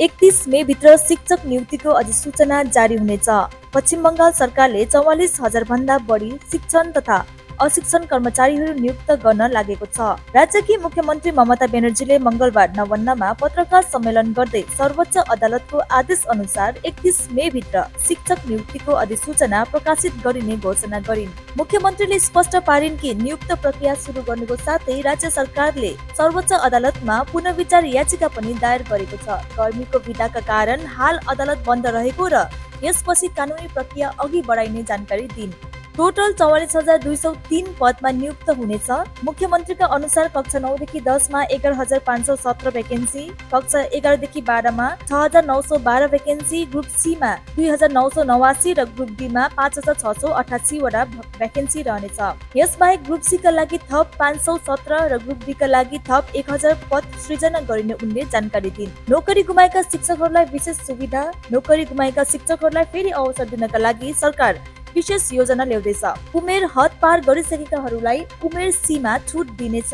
31 मे भित्र शिक्षक नियुक्तिको अधिसूचना जारी हुनेछ। पश्चिम बंगाल सरकारले 44,000 भन्दा बढी शिक्षण तथा अशिक्षण कर्मचारीहरू नियुक्त गर्न लागेको छ। राज्यकी मुख्यमन्त्री ममता ब्यानर्जीले मंगलबार नवन्नमा पत्रकार सम्मेलन गर्दै सर्वोच्च अदालतको आदेश अनुसार 31 मे भित्र शिक्षक नियुक्तिको अधिसूचना प्रकाशित गरिने घोषणा गरिन्। मुख्यमन्त्रीले स्पष्ट पारिन् कि नियुक्त प्रक्रिया सुरु गर्नुको साथै राज्य सरकारले सर्वोच्च अदालतमा पुनर्विचार याचिका पनि दायर गरेको छ। गर्मीको बिदाका कारण हाल अदालत बन्द रहेको र यसपछि कानुनी प्रक्रिया अघि बढाइने जानकारी दिइन्। टोटल 44,203 पदमा नियुक्त हुनेछ। मुख्यमन्त्रीका अनुसार कक्षा 9 देखि 10 मा 11,517 भ्याकेन्सी, कक्षा 11 देखि 12 मा 6,912 भ्याकेन्सी, ग्रुप सी मा 2,989 र ग्रुप डी मा 5,688 वटा भ्याकेन्सी रहनेछ। यसबाहेक ग्रुप सी का लागि थप 517 र ग्रुप डी का लागि थप 1,000 पद सृजना गरिने उनले जानकारी दिइन्। नोकरी गुमाएका शिक्षकहरूलाई विशेष सुविधा। नोकरी गुमाएका शिक्षकहरूलाई फेरि अवसर दिनका लागि सरकार विशेष योजना ल्याउँदैछ। उमेर हद पार गरिसकेकाहरूलाई उमेर सीमा छुट दिनेछ।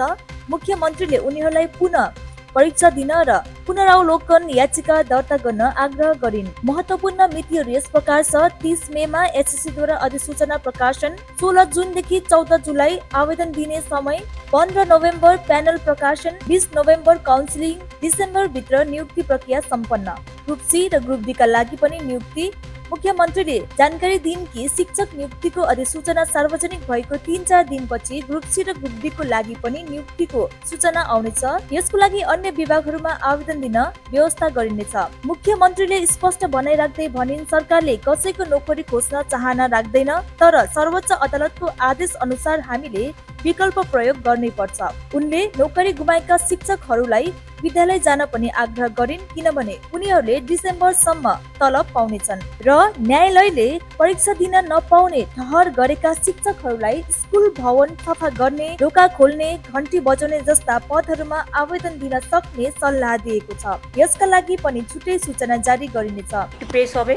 मुख्यमन्त्रीले उनीहरूलाई पुनः परीक्षा दिन र पुनरावलोकन याचिका दर्ता गर्न आग्रह गरिन्। महत्वपूर्ण मितिहरू यस प्रकार छ। 30 मे मा एसएससीद्वारा अधिसूचना प्रकाशन, 16 जुनदेखि 14 जुलाई आवेदन दिने समय, 15 नोभेम्बर प्यानल प्रकाशन, 20 नोभेम्बर काउन्सिलिङ, डिसेम्बर भित्र नियुक्ति प्रक्रिया सम्पन्न। ग्रुप सी र ग्रुप डी का लागि पनि नियुक्ति। मुख्यमन्त्रीले जानकारी दिइन् कि शिक्षक नियुक्तिको अधिसूचना सार्वजनिक भएको 3-4 दिनपछि ग्रुप सी र ग्रुप डी को लागि पनि नियुक्तिको सूचना आउनेछ। यसको लागि अन्य विभागहरूमा आवेदन दिन व्यवस्था गरिनेछ। मुख्यमन्त्रीले स्पष्ट बनाइराख्दै भनिन्, सरकारले कसैको नोकरी खोज्न चाहना राख्दैन, तर सर्वोच्च अदालतको आदेश अनुसार हामीले विकल्प प्रयोग गर्नै पर्छ। उनले नोकरी गुमाएका शिक्षकहरूलाई विद्यालय जान पनि आग्रह गरिन्, किनभने उनीहरूले डिसेम्बरसम्म तलब पाउनेछन् र न्यायालयले परीक्षा दिन नपाउने ठहर गरेका शिक्षकहरूलाई स्कुल भवन सफा गर्ने, ढोका खोल्ने, घन्टी बजाउने जस्ता पदहरूमा आवेदन दिन सक्ने सल्लाह दिएको छ। यसका लागि पनि छुट्टै सूचना जारी गरिनेछ। পেশ হবে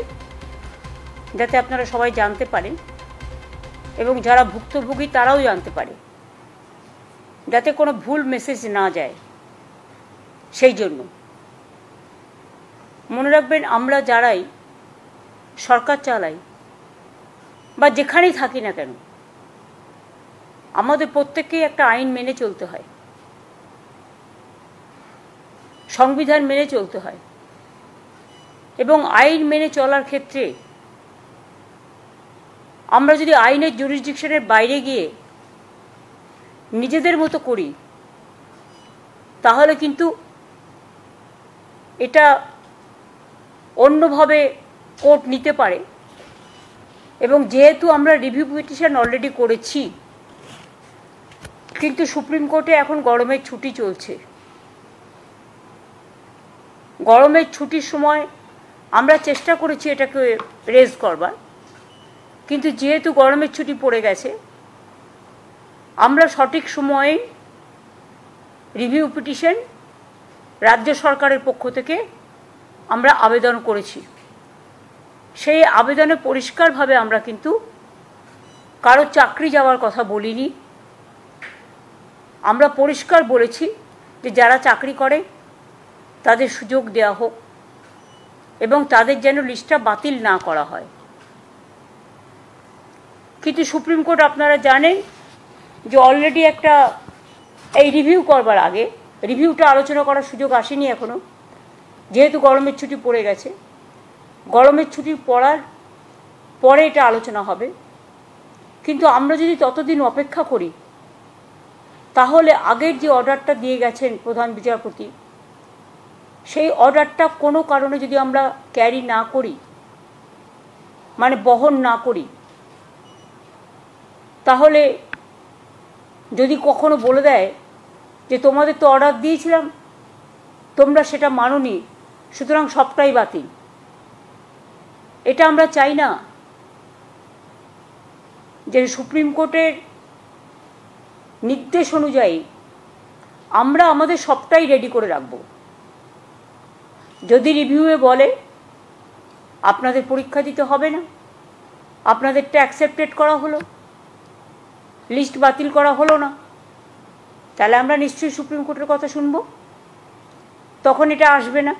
যাতে আপনারা সবাই জানতে পারেন এবং যারা ভুক্তভোগী তারাও জানতে পারে, যাতে কোনো ভুল মেসেজ না যায়। সেই জন্য মনে রাখবেন, আমরা যারাই সরকার চালাই বা যেখানেই থাকি না কেন, আমাদের প্রত্যেককেই একটা আইন মেনে চলতে হয়, সংবিধান মেনে চলতে হয় এবং আইন মেনে চলার ক্ষেত্রে আমরা যদি আইনের জুরিসডিকশনের বাইরে গিয়ে নিজেদের মতো করি তাহলে কিন্তু এটা অন্যভাবে কোর্ট নিতে পারে। এবং যেহেতু আমরা রিভিউ পিটিশন অলরেডি করেছি, কিন্তু সুপ্রিম কোর্টে এখন গরমের ছুটি চলছে। গরমের ছুটির সময় আমরা চেষ্টা করেছি এটাকে রেজ করবার, কিন্তু যেহেতু গরমের ছুটি পড়ে গেছে, আমরা সঠিক সময়ে রিভিউ পিটিশন রাজ্য সরকারের পক্ষ থেকে আমরা আবেদন করেছি। সেই আবেদনে পরিষ্কারভাবে আমরা কিন্তু কারো চাকরি যাওয়ার কথা বলিনি। আমরা পরিষ্কার বলেছি যে যারা চাকরি করে তাদের সুযোগ দেওয়া হোক এবং তাদের যেন লিস্টটা বাতিল না করা হয়। কিন্তু সুপ্রিম কোর্ট আপনারা জানেন যে অলরেডি একটা এই রিভিউ করবার আগে রিভিউটা আলোচনা করার সুযোগ আসেনি এখনও, যেহেতু গরমের ছুটি পড়ে গেছে। গরমের ছুটি পড়ার পরে এটা আলোচনা হবে। কিন্তু আমরা যদি ততদিন অপেক্ষা করি তাহলে আগের যে অর্ডারটা দিয়ে গেছেন প্রধান বিচারপতি, সেই অর্ডারটা কোনো কারণে যদি আমরা ক্যারি না করি, মানে বহন না করি, তাহলে যদি কখনো বলে দেয় যে তোমাদের তো অর্ডার দিয়েছিলাম, তোমরা সেটা মানোনি, সুতরাং সবটাই বাতিল, এটা আমরা চাই না। যে সুপ্রিম কোর্টের নির্দেশ অনুযায়ী আমরা আমাদের সবটাই রেডি করে রাখব। যদি রিভিউয়ে বলে আপনাদের পরীক্ষা দিতে হবে না, আপনাদেরটা অ্যাকসেপ্টেড করা হলো, লিস্ট বাতিল করা হলো না, তাহলে আমরা নিশ্চয়ই সুপ্রিম কোর্টের কথা শুনব। তখন এটা আসবে না।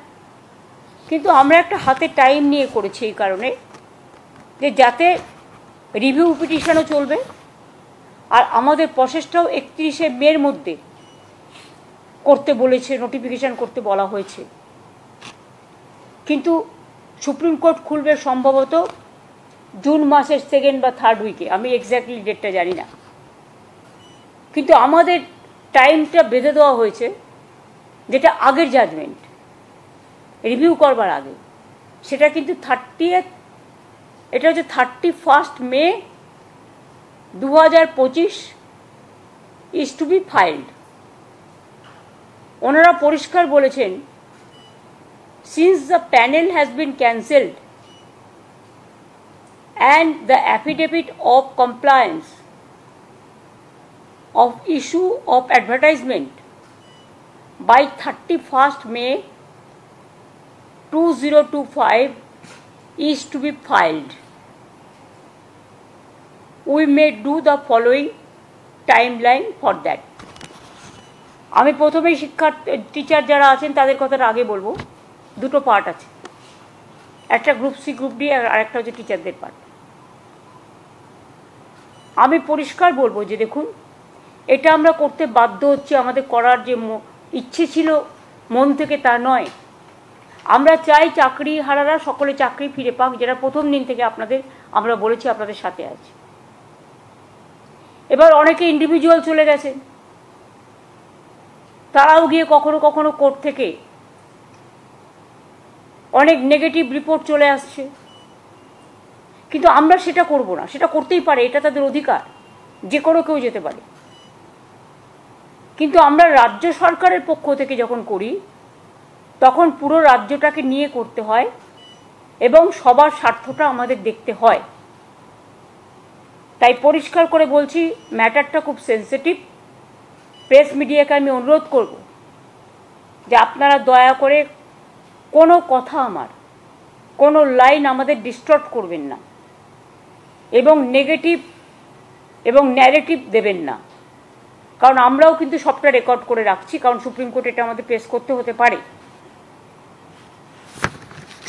কিন্তু আমরা একটা হাতে টাইম নিয়ে করেছি এই কারণে যে যাতে রিভিউ পিটিশনও চলবে আর আমাদের প্রসেসটাও 31শে মের মধ্যে করতে বলেছে, নোটিফিকেশন করতে বলা হয়েছে। কিন্তু সুপ্রিম কোর্ট খুলবে সম্ভবত জুন মাসের 2nd বা 3rd উইকে, আমি এক্স্যাক্টলি ডেটটা জানি না। কিন্তু আমাদের টাইমটা বেঁধে দেওয়া হয়েছে যেটা আগের জাজমেন্ট রিভিউ করবার আগে, সেটা কিন্তু 30th, এটা হচ্ছে 31 মে 2025 ইজ টু বি ফাইল্ড। ওনারা পরিষ্কার বলেছেন, since the panel has been cancelled and the affidavit of compliance of issue of advertisement by 31st May 2025 is to be filed, we may do the following timeline for that. আমি প্রথমেই teacher যারা আছেন তাদের কথাটা আগে বলবো। দুটো part আছে, একটা গ্রুপ সি গ্রুপ ডি আর একটা হচ্ছে টিচারদের পার্ট। আমি পরিষ্কার বলবো যে দেখুন, এটা আমরা করতে বাধ্য হচ্ছি, আমাদের করার যে ইচ্ছে ছিল মন থেকে তা নয়। আমরা চাই চাকরি হারারা সকলে চাকরি ফিরে পাক, যেটা প্রথম দিন থেকে আমরা বলেছি আপনাদের সাথে আছে। এবার অনেকে ইন্ডিভিজুয়াল চলে গেছেন, তারাও গিয়ে কখনো কখনো কোর্ট থেকে অনেক নেগেটিভ রিপোর্ট চলে আসছে, কিন্তু আমরা সেটা করব না। সেটা করতেই পারে, এটা তাদের অধিকার, যে কোনো কেউ যেতে পারে। কিন্তু আমরা রাজ্য সরকারের পক্ষ থেকে যখন করি তখন পুরো রাজ্যটাকে নিয়ে করতে হয় এবং সবার স্বার্থটা আমাদের দেখতে হয়। তাই পরিষ্কার করে বলছি, ম্যাটারটা খুব সেন্সিটিভ। প্রেস মিডিয়াকে আমি অনুরোধ করব যে আপনারা দয়া করে কোনো কথা, কোনো লাইন আমাদের ডিস্টর্ট করবেন না এবং নেগেটিভ এবং ন্যারেটিভ দেবেন না, কারণ আমরাও কিন্তু সবটা রেকর্ড করে রাখছি, কারণ সুপ্রিম কোর্ট এটা আমাদের পেশ করতে হতে পারে।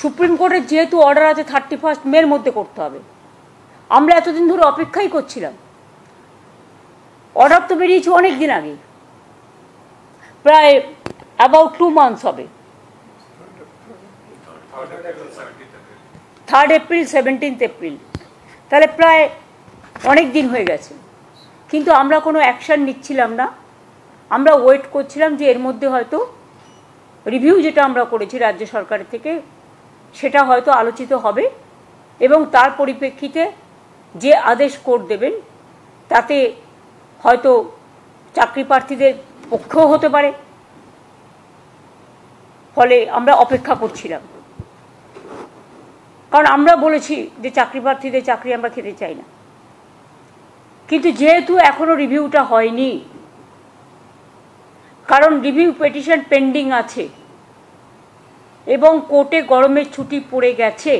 সুপ্রিম কোর্টের যেহেতু অর্ডার আছে 31 মের মধ্যে করতে হবে, আমরা এতদিন ধরে অপেক্ষাই করছিলাম। অর্ডার তো বেরিয়েছে অনেক দিন আগে, প্রায় অ্যাবাউট 2 months হবে। 3rd এপ্রিল 17th এপ্রিল, তাহলে প্রায় অনেক দিন হয়ে গেছে। কিন্তু আমরা কোনো অ্যাকশান নিচ্ছিলাম না, আমরা ওয়েট করছিলাম যে এর মধ্যে হয়তো রিভিউ যেটা আমরা করেছি রাজ্য সরকারের থেকে সেটা হয়তো আলোচিত হবে এবং তার পরিপ্রেক্ষিতে যে আদেশ কোর্ট দেবেন তাতে হয়তো চাকরি প্রার্থীদের পক্ষেও হতে পারে। ফলে আমরা অপেক্ষা করছিলাম, কারণ আমরা বলেছি যে চাকরি প্রার্থীদের চাকরি আমরা খেতে চাই না। কিন্তু যেহেতু এখনো রিভিউটা হয়নি, কারণ রিভিউ পিটিশন পেন্ডিং আছে এবং কোর্টে গরমের ছুটি পড়ে গেছে,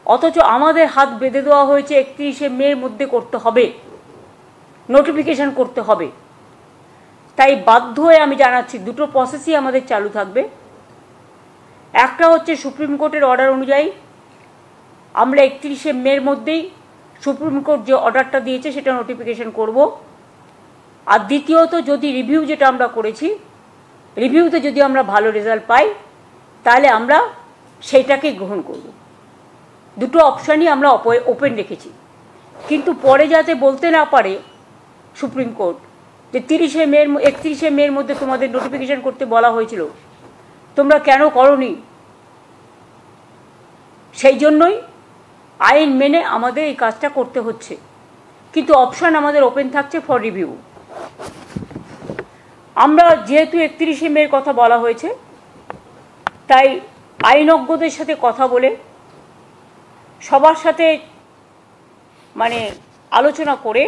অথচ আমাদের হাত বেঁধে দেওয়া হয়েছে 31শে মের মধ্যে করতে হবে, নোটিফিকেশন করতে হবে। তাই বাধ্য হয়ে আমি জানাচ্ছি, দুটো প্রসেসই আমাদের চালু থাকবে। একটা হচ্ছে সুপ্রিম কোর্টের অর্ডার অনুযায়ী আমরা 31শে মের মধ্যেই সুপ্রিম কোর্ট যে অর্ডারটা দিয়েছে সেটা নোটিফিকেশন করব। আর দ্বিতীয়ত, যদি রিভিউ যেটা আমরা করেছি, রিভিউতে যদি আমরা ভালো রেজাল্ট পাই তাহলে আমরা সেইটাকেই গ্রহণ করব। দুটো অপশানই আমরা ওপেন রেখেছি। কিন্তু পরে যাতে বলতে না পারে সুপ্রিম কোর্ট যে 31শে মের মধ্যে তোমাদের নোটিফিকেশন করতে বলা হয়েছিল, তোমরা কেন করোনি, সেই জন্যই আইন মেনে আমাদের এই কাজটা করতে হচ্ছে। কিন্তু অপশান আমাদের ওপেন থাকছে ফর রিভিউ। আমরা যেহেতু 31শে মের কথা বলা হয়েছে, তাই আইনজ্ঞদের সাথে কথা বলে সবার সাথে আলোচনা করে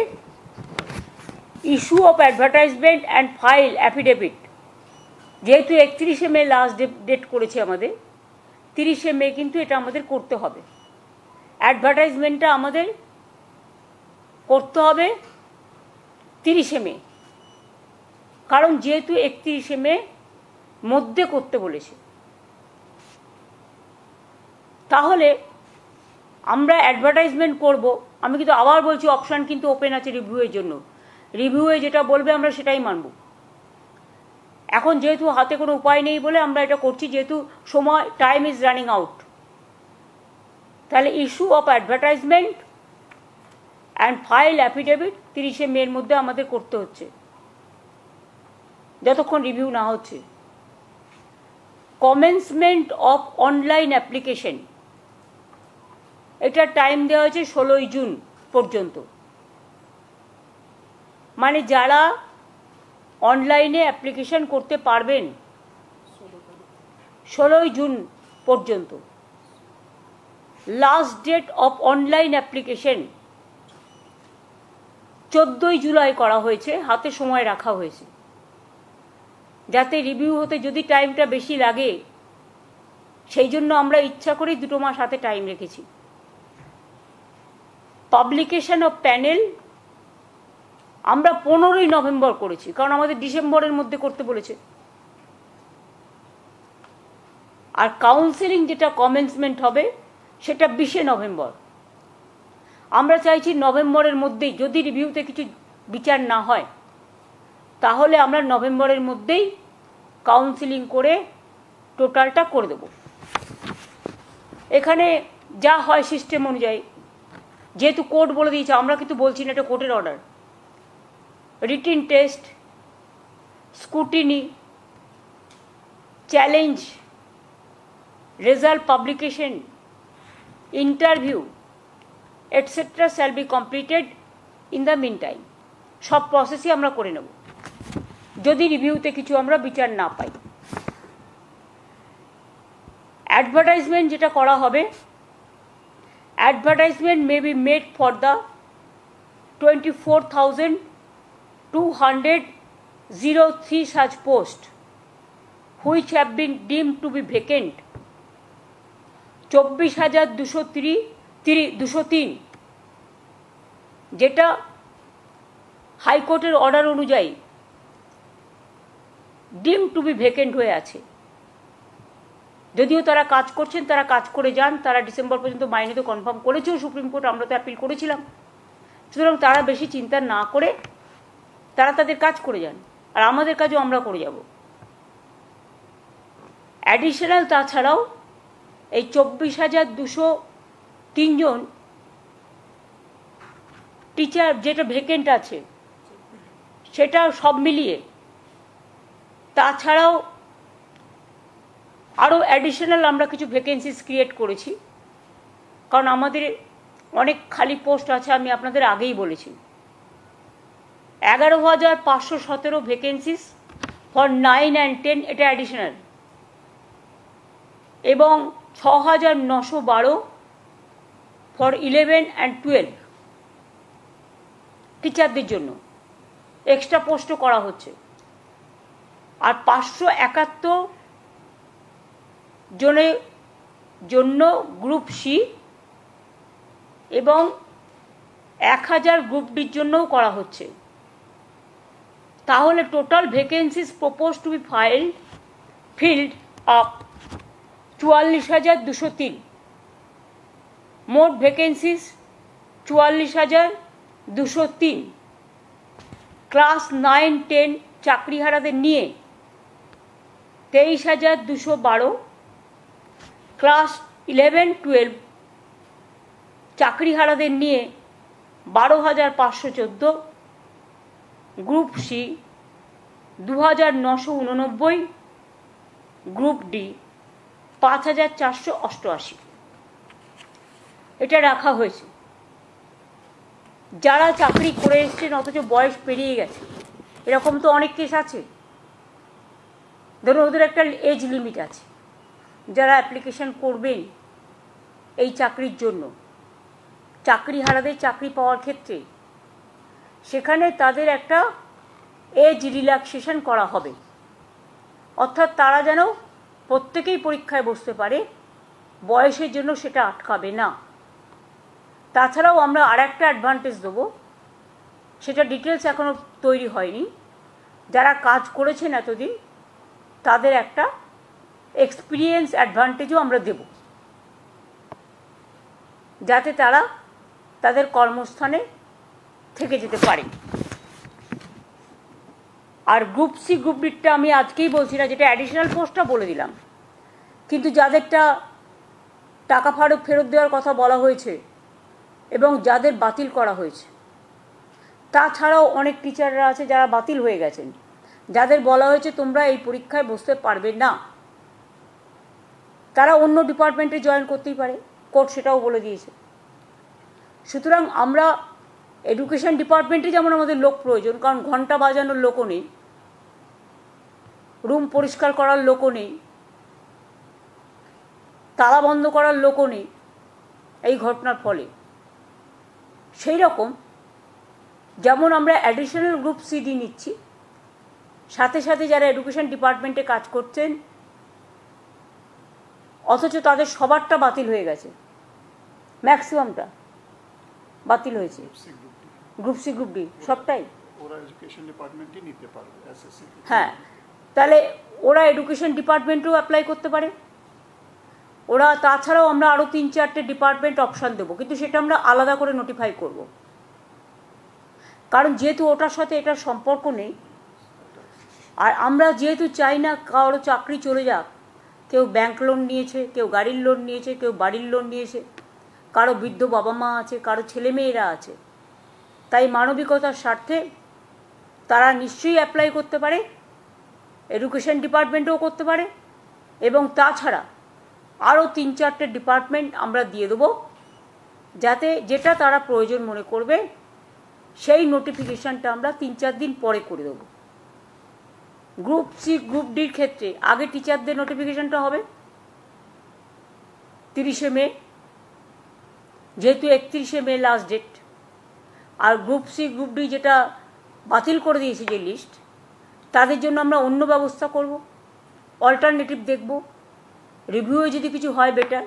issue of advertisement and file affidavit, যেহেতু 31শে মে লাস্ট ডেট করেছে আমাদের, 30শে মে কিন্তু এটা আমাদের করতে হবে। অ্যাডভার্টাইজমেন্টটা আমাদের করতে হবে 30শে মে, কারণ যেহেতু 31শে মে মধ্যে করতে বলেছে, তাহলে আমরা অ্যাডভার্টাইজমেন্ট করব। আমি কিন্তু আবার বলছি, অপশান কিন্তু ওপেন আছে রিভিউয়ের জন্য। রিভিউয়ে যেটা বলবে আমরা সেটাই মানব। এখন যেহেতু হাতে কোনো উপায় নেই বলে আমরা এটা করছি, যেহেতু সময়, টাইম ইজ রানিং আউট। তাহলে issue of advertisement and file affidavit 30শে মের মধ্যে আমাদের করতে হচ্ছে, যতক্ষণ রিভিউ না হচ্ছে। কমেন্সমেন্ট অফ অনলাইন অ্যাপ্লিকেশন, এটার টাইম দেওয়া হয়েছে 16ই জুন পর্যন্ত। মানে যারা অনলাইনে অ্যাপ্লিকেশন করতে পারবেন 16ই জুন পর্যন্ত। Last date of online application 14ই জুলাই করা হয়েছে, হাতে সময় রাখা হয়েছে, যাতে রিভিউ হতে যদি টাইমটা বেশি লাগে, সেই জন্য আমরা ইচ্ছা করেই 2 মাস হাতে টাইম রেখেছি। পাবলিকেশন অফ প্যানেল আমরা 15ই নভেম্বর করেছি, কারণ আমাদের ডিসেম্বরের মধ্যে করতে বলেছে। আর কাউন্সেলিং যেটা কমেন্সমেন্ট হবে সেটা 20শে নভেম্বর। আমরা চাইছি নভেম্বরের মধ্যেই, যদি রিভিউতে কিছু বিচার না হয় তাহলে আমরা নভেম্বরের মধ্যেই কাউন্সেলিং করে টোটালটা করে দেব। এখানে যা হয় সিস্টেম অনুযায়ী, যেহেতু কোর্ট বলে দিয়েছে, আমরা কিন্তু বলছি না, এটা কোর্টের order. Written test, scrutiny, challenge, result publication, interview etcetera shall be completed in the meantime. সব প্রসেসই আমরা করে নেব যদি রিভিউতে কিছু আমরা বিচার না পাই। অ্যাডভার্টাইজমেন্ট যেটা করা হবে, advertisement may be made for the 24,203 such posts which have been deemed to be vacant। 24,203 যেটা হাইকোর্টের অর্ডার অনুযায়ী ডিম টু বি ভ্যাকেন্ট হয়ে আছে। যদিও তারা কাজ করছেন, তারা কাজ করে যান, তারা ডিসেম্বর পর্যন্ত মাইনে তো কনফার্ম করেছেও সুপ্রিম কোর্ট, আমরা তো অ্যাপিল করেছিলাম। সুতরাং তারা বেশি চিন্তা না করে তারা তাদের কাজ করে যান, আর আমাদের কাজও আমরা করে যাব। অ্যাডিশনাল তাছাড়াও এই 24,203 জন টিচার যেটা ভ্যাকেন্ট আছে সেটা সব মিলিয়ে, তাছাড়াও আরও অ্যাডিশনাল আমরা কিছু ভ্যাকেন্সিস ক্রিয়েট করেছি, কারণ আমাদের অনেক খালি পোস্ট আছে। আমি আপনাদের আগেই বলেছি 11,517 ভ্যাকেন্সিস ফর 9 and 10, এটা অ্যাডিশনাল, এবং 6,912 ফর 11 and 12 টিচারদের জন্য এক্সট্রা পোস্টও করা হচ্ছে। আর 571 জনের জন্য গ্রুপ সি এবং 1000 গ্রুপ ডির জন্যও করা হচ্ছে। তাহলে total vacancies propose to B filled up 44,203। মোট ভ্যাকেন্সিস 44,203। ক্লাস 9-10 চাকরিহারাদের নিয়ে 23,212, ক্লাস 11-12 চাকরিহারাদের নিয়ে 12,514, গ্রুপ সি 2,989, গ্রুপ ডি 5,488। এটা রাখা হয়েছে। যারা চাকরি করে এসছেন অথচ বয়স পেরিয়ে গেছে, এরকম তো অনেক কেস আছে। ধরুন ওদের একটা এজ লিমিট আছে, যারা অ্যাপ্লিকেশন করবেন এই চাকরির জন্য, চাকরিহারাদের চাকরি পাওয়ার ক্ষেত্রে, সেখানে তাদের একটা এজ রিল্যাক্সেশন করা হবে, অর্থাৎ তারা যেন প্রত্যেকেই পরীক্ষায় বসতে পারে, বয়সের জন্য সেটা আটকাবে না। তাছাড়াও আমরা আর একটা অ্যাডভান্টেজ দেবো, সেটা ডিটেলস এখনও তৈরি হয়নি। যারা কাজ করেছেন এতদিন তাদের একটা এক্সপিরিয়েন্স অ্যাডভান্টেজও আমরা দেব। যাতে তারা তাদের কর্মস্থানে থেকে যেতে পারে। আর গ্রুপ সি গ্রুপ ডিটা আমি আজকেই বলছি না, যেটা অ্যাডিশনাল পোস্টটা বলে দিলাম, কিন্তু যাদেরটা টাকা ফেরত দেওয়ার কথা বলা হয়েছে এবং যাদের বাতিল করা হয়েছে, তাছাড়াও অনেক টিচাররা আছে যারা বাতিল হয়ে গেছেন, যাদের বলা হয়েছে তোমরা এই পরীক্ষায় বসতে পারবে না, তারা অন্য ডিপার্টমেন্টে জয়েন করতেই পারে, কোর্ট সেটাও বলে দিয়েছে। সুতরাং আমরা এডুকেশন ডিপার্টমেন্টে যেমন আমাদের লোক প্রয়োজন, কারণ ঘন্টা বাজানোর লোকও নেই, রুম পরিষ্কার করার লোকও নেই, তালা বন্ধ করার লোকও নেই এই ঘটনার ফলে, সেই রকম যেমন আমরা অ্যাডিশনাল গ্রুপ সিডি নিচ্ছি, সাথে সাথে যারা এডুকেশন ডিপার্টমেন্টে কাজ করছেন অথচ তাদের সবারটা বাতিল হয়ে গেছে, ম্যাক্সিমামটা বাতিল হয়েছে, গ্রুপ সি গ্রুপ ডি সবটাই, হ্যাঁ, তাহলে ওরা এডুকেশন ডিপার্টমেন্টেও অ্যাপ্লাই করতে পারে। ওরা তাছাড়াও আমরা আরও 3-4টে ডিপার্টমেন্ট অপশান দেবো, কিন্তু সেটা আমরা আলাদা করে নোটিফাই করব, কারণ যেহেতু ওটার সাথে এটার সম্পর্ক নেই। আর আমরা যেহেতু চাই না কারো চাকরি চলে যাক, কেউ ব্যাংক লোন নিয়েছে, কেউ গাড়ির লোন নিয়েছে, কেউ বাড়ির লোন নিয়েছে, কারো বৃদ্ধ বাবা মা আছে, কারো ছেলেমেয়েরা আছে, তাই মানবিকতার স্বার্থে তারা নিশ্চয়ই অ্যাপ্লাই করতে পারে, এডুকেশন ডিপার্টমেন্টেও করতে পারে, এবং তাছাড়া আরও 3-4টে ডিপার্টমেন্ট আমরা দিয়ে দেবো, যাতে যেটা তারা প্রয়োজন মনে করবে সেই নোটিফিকেশানটা আমরা 3-4 দিন পরে করে দেবো। গ্রুপ সি গ্রুপ ডির ক্ষেত্রে আগে টিচারদের নোটিফিকেশানটা হবে 30শে মে, যেহেতু 31শে মে লাস্ট ডেট। আর গ্রুপ সি গ্রুপ ডি যেটা বাতিল করে দিয়েছে যে লিস্ট, তাদের জন্য আমরা অন্য ব্যবস্থা করব, অল্টারনেটিভ দেখব, রিভিউয়ে যদি কিছু হয় বেটার,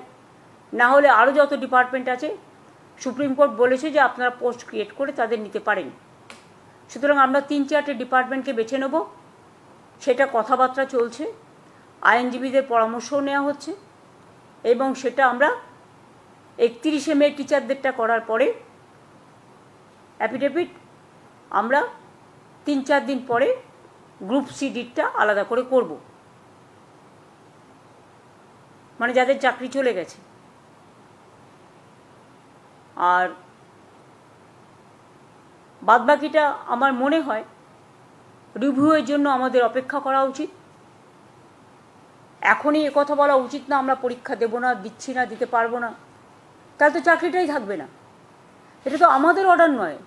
না হলে আরও যত ডিপার্টমেন্ট আছে সুপ্রিম কোর্ট বলেছে যে আপনারা পোস্ট ক্রিয়েট করে তাদের নিতে পারেন। সুতরাং আমরা 3-4টে ডিপার্টমেন্টকে বেছে নেব, সেটা কথাবার্তা চলছে, আইনজীবীদের পরামর্শও নেওয়া হচ্ছে, এবং সেটা আমরা 31শে মে টিচারদেরটা করার পরে অ্যাফিডেভিট আমরা 3-4 দিন পরে গ্রুপ সি ডিটা আলাদা করে করব, মানে যাদের চাকরি চলে গেছে। আর বাদবাকিটা আমার মনে হয় রিভিউয়ের জন্য আমাদের অপেক্ষা করা উচিত। এখনই একথা বলা উচিত না আমরা পরীক্ষা দেব না, দিচ্ছি না, দিতে পারবো না, তাহলে তো চাকরিটাই থাকবে না। এটা তো আমাদের অর্ডার নয়,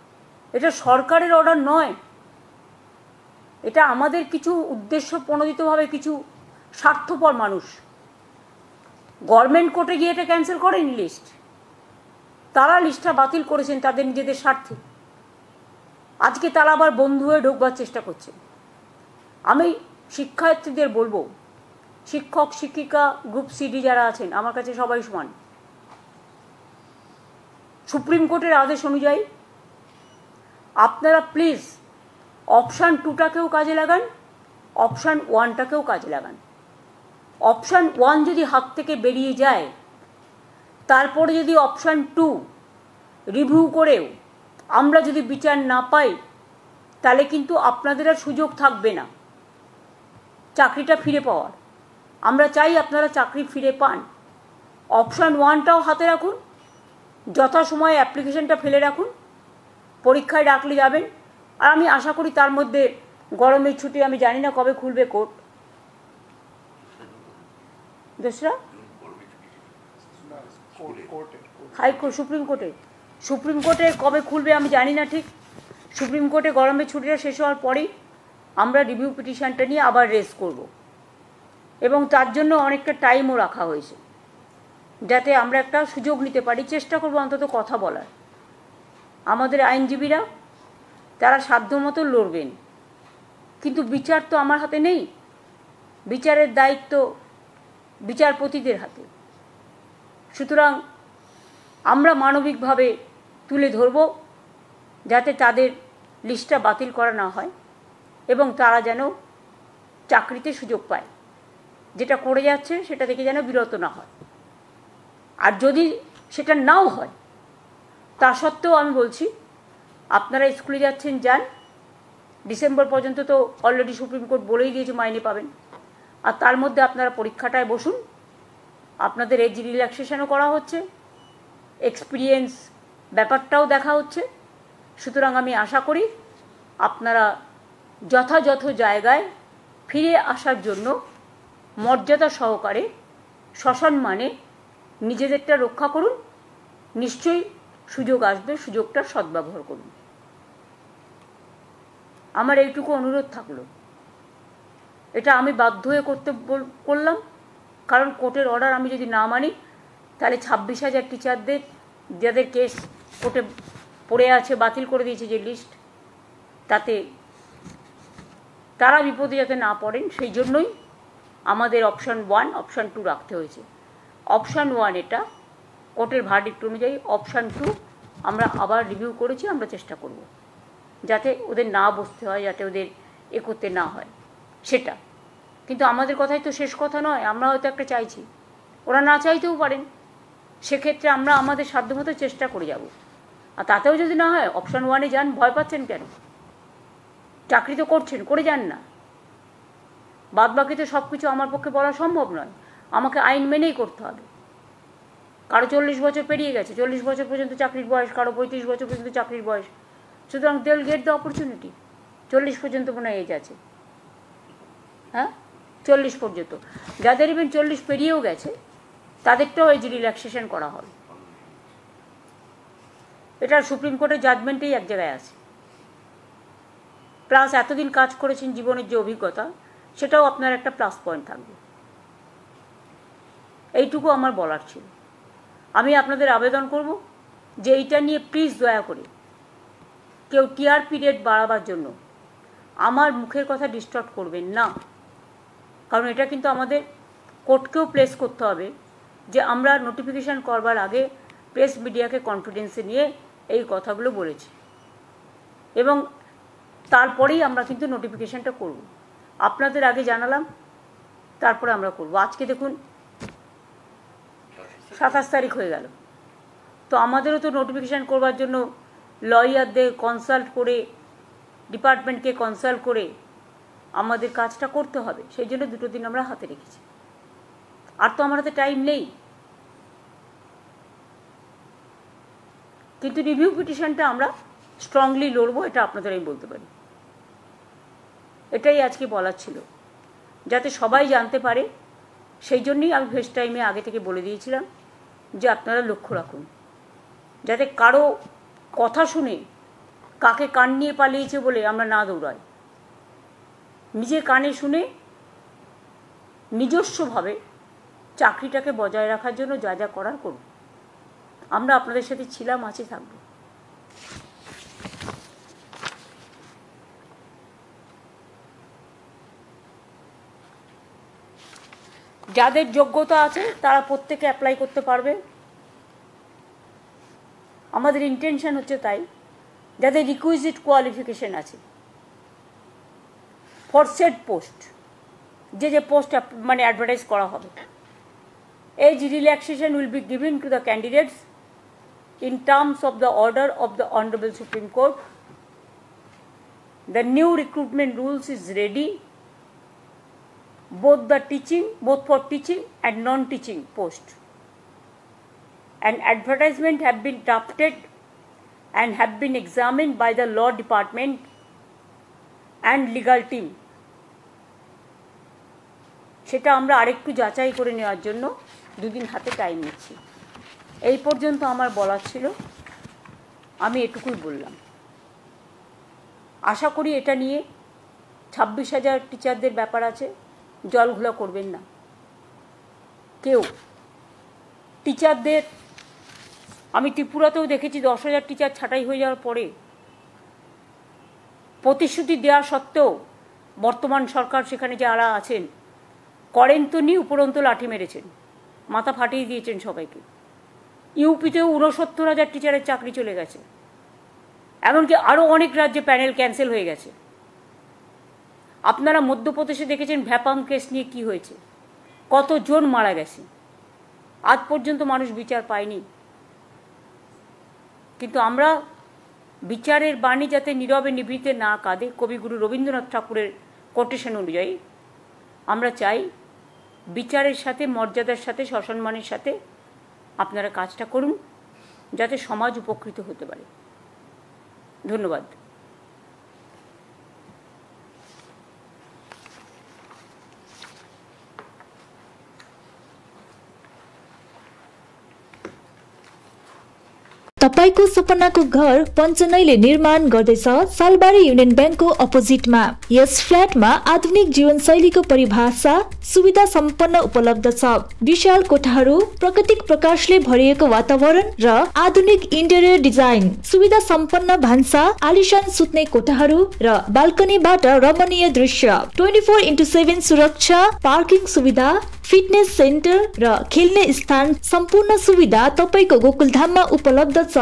এটা সরকারের অর্ডার নয়, এটা আমাদের কিছু উদ্দেশ্য প্রণোদিতভাবে কিছু স্বার্থপর মানুষ গভর্নমেন্ট কোর্টে গিয়ে এটা ক্যান্সেল করেনি লিস্ট, তারা লিস্টটা বাতিল করেছেন তাদের নিজেদের স্বার্থে। আজকে তারা আবার বন্ধু হয়ে ঢোকবার চেষ্টা করছে। আমি শিক্ষার্থীদের বলবো, শিক্ষক শিক্ষিকা গ্রুপ সিডি যারা আছেন আমার কাছে সবাই সমান। সুপ্রিম কোর্টের আদেশ অনুযায়ী আপনারা প্লিজ অপশান 2টাকেও কাজে লাগান, অপশান 1টাকেও কাজে লাগান। অপশান 1 যদি হাত থেকে বেরিয়ে যায়, তারপরে যদি অপশান 2 রিভিউ করেও আমরা যদি বিচার না পাই, তাহলে কিন্তু আপনাদের আর সুযোগ থাকবে না চাকরিটা ফিরে পাওয়ার। আমরা চাই আপনারা চাকরি ফিরে পান। অপশান 1টাও হাতে রাখুন, যথাসময়ে অ্যাপ্লিকেশনটা ফেলে রাখুন, পরীক্ষায় ডাকলে যাবেন। আর আমি আশা করি তার মধ্যে গরমের ছুটি, আমি জানি না কবে খুলবে কোর্ট, দোসরা হাইকোর্ট সুপ্রিম কোর্টে কবে খুলবে আমি জানি না ঠিক। সুপ্রিম কোর্টে গরমের ছুটিটা শেষ হওয়ার পরেই আমরা রিভিউ পিটিশনটা নিয়ে আবার রেজ করব, এবং তার জন্য অনেকটা টাইমও রাখা হয়েছে, যাতে আমরা একটা সুযোগ নিতে পারি, চেষ্টা করব অন্তত কথা বলার। আমাদের আইনজীবীরা তারা সাধ্যমতো লড়বেন, কিন্তু বিচার তো আমার হাতে নেই, বিচারের দায়িত্ব বিচারপতিদের হাতে। সুতরাং আমরা মানবিকভাবে তুলে ধরব যাতে তাদের লিস্টটা বাতিল করা না হয় এবং তারা যেন চাকরিতে সুযোগ পায়, যেটা করে যাচ্ছে সেটা থেকে যেন বিরত না হয়। আর যদি সেটা নাও হয় তা সত্ত্বেও আমি বলছি আপনারা স্কুলে যাচ্ছেন যান, ডিসেম্বর পর্যন্ত তো অলরেডি সুপ্রিম কোর্ট বলেই দিয়েছে মাইনে পাবেন, আর তার মধ্যে আপনারা পরীক্ষাটায় বসুন, আপনাদের এজ রিল্যাক্সেশনও করা হচ্ছে, এক্সপিরিয়েন্স ব্যাপারটাও দেখা হচ্ছে। সুতরাং আমি আশা করি আপনারা যথাযথ জায়গায় ফিরে আসার জন্য মর্যাদা সহকারে সসম্মানে নিজেদেরটা রক্ষা করুন। নিশ্চয়ই সুযোগ আসবে, সুযোগটার সদ্ব্যবহার করুন। আমার এইটুকু অনুরোধ থাকলো। এটা আমি বাধ্য হয়ে করলাম, কারণ কোর্টের অর্ডার আমি যদি না মানি তাহলে 26,000 টিচারদের যাদের কেস কোর্টে পড়ে আছে, বাতিল করে দিয়েছে যে লিস্ট, তাতে তারা বিপদে যাতে না পড়েন সেই জন্যই আমাদের অপশান 1 অপশান 2 রাখতে হয়েছে। অপশান 1 এটা কোর্টের ভার্ডিক্ট অনুযায়ী, অপশান 2 আমরা আবার রিভিউ করেছি, আমরা চেষ্টা করব যাতে ওদের না বসতে হয়, যাতে ওদের করতে না হয় সেটা। কিন্তু আমাদের কথাই তো শেষ কথা নয়, আমরা হয়তো একটা চাইছি, ওরা না চাইতেও পারেন, সেক্ষেত্রে আমরা আমাদের সাধ্যমতো চেষ্টা করে যাব। আর তাতেও যদি না হয় অপশান 1-এ যান, ভয় পাচ্ছেন কেন? চাকরি তো করছেন, করে যান না। বাদ বাকি তো সব কিছু আমার পক্ষে বলা সম্ভব নয়, আমাকে আইন মেনেই করতে হবে। কারো 40 বছর পেরিয়ে গেছে, 40 বছর পর্যন্ত চাকরির বয়স, কারো 35 বছর পর্যন্ত চাকরির বয়স, সুতরাং they will get the opportunity. 40 পর্যন্ত কোনো এজ আছে, হ্যাঁ 40 পর্যন্ত। যাদের ইভেন 40 পেরিয়েও গেছে তাদেরটাও এজ রিল্যাক্সেশন করা হবে। এটা সুপ্রিম কোর্টের জাজমেন্টেই এক জায়গায় আছে। প্লাস এতদিন কাজ করেছেন, জীবনের যে অভিজ্ঞতা, সেটাও আপনার একটা প্লাস পয়েন্ট থাকবে। এইটুকু আমার বলার ছিল। আমি আপনাদের আবেদন করব যে এইটা নিয়ে প্লিজ দয়া করে কেউ টিআরপি রেট বাড়াবার জন্য আমার মুখের কথা ডিস্টর্ব করবেন না, কারণ এটা কিন্তু আমাদের কোর্টকেও প্লেস করতে হবে যে আমরা নোটিফিকেশান করবার আগে প্রেস মিডিয়াকে কনফিডেন্সে নিয়ে এই কথাগুলো বলেছি, এবং তারপরেই আমরা কিন্তু নোটিফিকেশানটা করব। আপনাদের আগে জানালাম, তারপরে আমরা করব। আজকে দেখুন 27 তারিখ হয়ে গেল, তো আমাদেরও তো নোটিফিকেশান করবার জন্য লয়ারদের কনসাল্ট করে, ডিপার্টমেন্টকে কনসাল্ট করে আমাদের কাজটা করতে হবে। সেই জন্য 2 দিন আমরা হাতে রেখেছি, আর তো আমার হাতে টাইম নেই। কিন্তু রিভিউ পিটিশনটা আমরা স্ট্রংলি লড়বো, এটা আপনাদের আমি বলতে পারি। এটাই আজকে বলার ছিল, যাতে সবাই জানতে পারে। সেই জন্যই আমি ফেস টাইমে আগে থেকে বলে দিয়েছিলাম যে আপনারা লক্ষ্য রাখুন, যাতে কারো কথা শুনে কাকে কান নিয়ে পালিয়েছে বলে আমরা না দৌড়াই। নিজে কানে শুনে নিজস্বভাবে চাকরিটাকে বজায় রাখার জন্য যা যা করার করুন। আমরা আপনাদের সাথে ছিলাম, আছি, থাকব। যাদের যোগ্যতা আছে তারা প্রত্যেকে অ্যাপ্লাই করতে পারবে। আমাদের ইন্টেনশন হচ্ছে তাই, যাদের রিকুইজিট কোয়ালিফিকেশন আছে ফর সেট পোস্ট, যে পোস্ট মানে অ্যাডভার্টাইজ করা হবে, age relaxation will be given to the candidates in terms of the order of the Honorable Supreme Court. The new recruitment rules is ready, both for teaching and non-teaching post. An advertisement have been drafted and have been examined by the law department and legal team. সেটা আমরা আরেকটু যাচাই করে নেওয়ার জন্য 2 দিন হাতে time নিচ্ছি। এই পর্যন্ত আমার বলার ছিল, আমি এটুকুই বললাম। আশা করি এটা নিয়ে 26,000 টিচারদের ব্যাপার আছে, জলঘোলা করবেন না কেউ। টিচারদের আমি ত্রিপুরাতেও দেখেছি 10,000 টিচার ছাঁটাই হয়ে যাওয়ার পরে প্রতিশ্রুতি দেওয়া সত্ত্বেও বর্তমান সরকার সেখানে যারা আছেন করেন তো নি, উপরন্তু লাঠি মেরেছেন, মাথা ফাটিয়ে দিয়েছেন সবাইকে। ইউপিতেও 69,000 টিচারের চাকরি চলে গেছে, এমনকি আরও অনেক রাজ্যে প্যানেল ক্যান্সেল হয়ে গেছে। আপনারা মধ্যপ্রদেশে দেখেছেন ভ্যাপাম কেস নিয়ে কি হয়েছে, কতজন মারা গেছে, আজ পর্যন্ত মানুষ বিচার পায়নি। কিন্তু আমরা বিচারের বাণী যাতে নীরবে নিভৃতে না কাঁদে, কবিগুরু রবীন্দ্রনাথ ঠাকুরের কোটেশন অনুযায়ী আমরা চাই বিচারের সাথে, মর্যাদার সাথে, সসম্মানের সাথে আপনারা কাজটা করুন, যাতে সমাজ উপকৃত হতে পারে। ধন্যবাদ। तपाईको सपनाको घर पञ्चनैले निर्माण गर्दैछ सालबारी युनियन ब्याङ्कको अपोजिटमा। यस फ्ल्याटमा आधुनिक जीवनशैलीको परिभाषा सुविधा सम्पन्न उपलब्ध छ। विशाल कोठाहरू, प्राकृतिक प्रकाशले भरिएको वातावरण र आधुनिक इन्टेरियर डिजाइन, सुविधा सम्पन्न भान्सा, आलिशान सुत्ने कोठाहरू र बाल्कनीबाट रमणीय दृश्य, 24/7 सुरक्षा, पार्किङ सुविधा, फिटनेस सेन्टर र खेल्ने स्थान, सम्पूर्ण सुविधा तपाईको गोकुलधाममा उपलब्ध छ।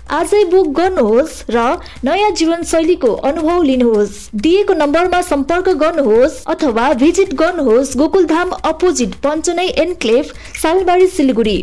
आजै बुक गर्नुहोस् र नयाँ जीवनशैलीको अनुभव लिनुहोस्। दिएको नम्बरमा सम्पर्क गर्नुहोस् अथवा भिजिट गर्नुहोस् गोकुलधाम अपोजिट पञ्चनै एन्क्लेभ, सालबारी, सिलगढी।